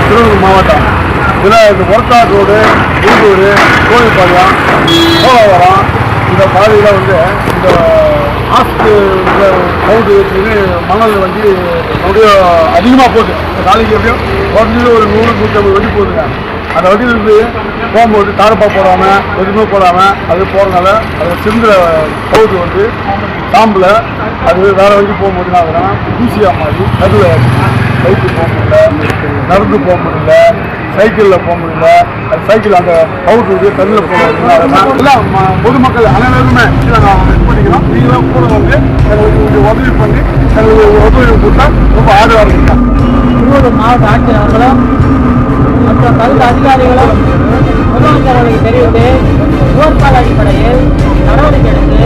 திருவள்ளூர் மாவட்டம் இதில் ஒர்த்தாட் ரோடு, ஊடூர், கோவில்பாளையம், சோழவரம் இந்த பாதையில் இந்த ஆஸ்து பவுண்டு மணல் வண்டி அப்படியும் அதிகமாக போகுது. இந்த நாளைக்கு எப்படியும் குறைஞ்சது ஒரு 100-150 வண்டி போகுதுங்க. அந்த வண்டியிலிருந்து போகும்போது தாரப்பா போடாமல் எதுவுமே போடாமல் அது போகிறதுனால அது சிந்துற பவுடு சாம்பில் அது வேறு வண்டி போகும்போது என்ன ஆகுதுன்னா ஊசியாக மாறி நடுவில் பைக்கு போக முடியல, நடந்து போக முடியல, சைக்கிளில் போக முடியல. அது சைக்கிள் அந்த பவுட்ரு தண்ணியில் போக முடியல. எல்லாம் பொதுமக்கள் அனைவருமே நாங்கள் இது பண்ணிக்கிறோம். நீங்களும் கூட எங்களுக்கு உதவி பண்ணி எங்களுக்கு ஒத்துழைப்பு கொடுத்தா ரொம்ப ஆதரவாக இருக்குங்க. திருவள்ளூர் மாவட்ட ஆட்சியர் அவர்களும் மற்ற கல்வி அதிகாரிகளும் பொதுமக்களுக்கு தெரிவித்து போர்க்கால அடிப்படையில் நடவடிக்கை எடுத்து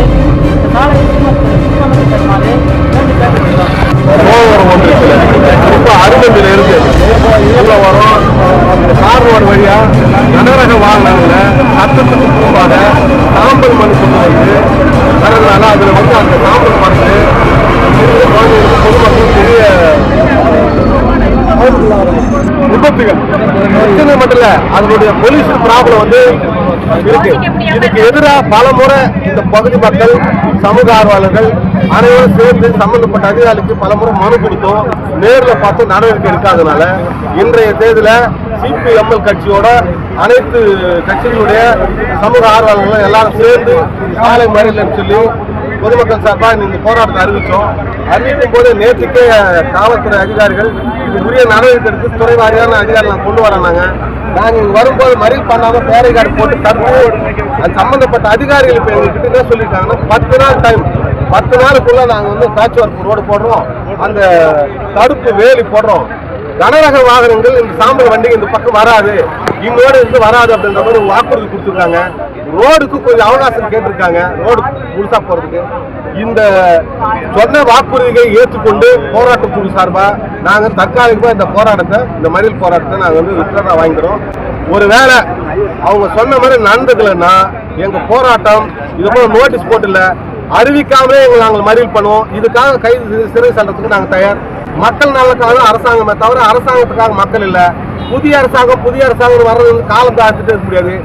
இந்த சாலை சீரமைத்து தருமாறு வேண்டி கேட்டுக்கொள்கிறோம். ரொம்ப அருமத்தில் இருக்கு உள்ள வரும் கார் ரோடு வழியா கனரக வாகனங்கள சட்டத்துக்கு புறம்பாக சாம்பல் மண் கொண்டு வந்து அதனால அதுல அந்த சாம்பல் மண்ணு பொதுமக்கள் பெரிய விபத்துகள் மட்டும் இல்ல அதனுடைய பொல்யூஷன் ப்ராப்ளம் இருக்கு. இதுக்கு எதிராக பல முறை இந்த பகுதி மக்கள், சமூக ஆர்வலர்கள் அனைவரும் சேர்ந்து சம்பந்தப்பட்ட அதிகாரிகளுக்கு பல முறை மனு கொடுத்தோம். நேரில் பார்த்து நடவடிக்கை எடுக்காதனால இன்றைய தேதியில் சிபிஎம்எல் கட்சியோட அனைத்து கட்சிகளுடைய சமூக ஆர்வலர்கள் எல்லாரும் சேர்ந்து சாலை மறியல் சொல்லி பொதுமக்கள் சார்பாக இந்த போராட்டத்தை அறிவித்தோம். அறிவிக்கும் போது நேற்றுக்கே காவல்துறை அதிகாரிகள் இது உரிய நடவடிக்கை எடுத்து துறை வாரியான அதிகாரிகள் கொண்டு வராங்க. நாங்கள் இங்கே வரும்போது மறியல் பண்ணாமல் பேரைகார்டு போட்டு தடுப்பு அது சம்பந்தப்பட்ட அதிகாரிகள் இப்போ எங்ககிட்ட என்ன சொல்லியிருக்காங்கன்னா 10 நாள் டைம், 10 நாளுக்குள்ள நாங்கள் பேட்ச் ஒர்க் ரோடு போடுறோம், அந்த தடுப்பு வேலி போடுறோம், கனரக வாகனங்கள் இந்த சாம்பல் வண்டிக்கு இந்த பக்கம் வராது, இங்கோடு இருந்து வராது அப்படின்ற மாதிரி வாக்குறுதி கொடுத்துருக்காங்க. ரோடுக்கு கொஞ்சம் அவகாசம் கேட்டிருக்காங்க ரோடு முழுசா போறதுக்கு. இந்த சொன்ன வாக்குறுதிகளை ஏற்றுக்கொண்டு போராட்ட குழு சார்பா நாங்கள் தற்காலிகமாக இந்த போராட்டத்தை, இந்த மறியல் போராட்டத்தை நாங்கள் வித்ட்ரா வாங்கிக்கிறோம். ஒருவேளை அவங்க சொன்ன மாதிரி நடந்துக்கலன்னா எங்க போராட்டம் இது போல நோட்டீஸ் போட்டுல அறிவிக்காமலே நாங்கள் மறியல் பண்ணுவோம். இதுக்காக கைது சிறை சட்டத்துக்கு நாங்கள் தயார். மக்கள் நலனுக்காக அரசாங்கமே தவிர அரசாங்கத்துக்காக மக்கள் இல்லை. புதிய அரசாங்கம் வர்றது காலம் தாழ்த்திட்டு இருக்க முடியாது.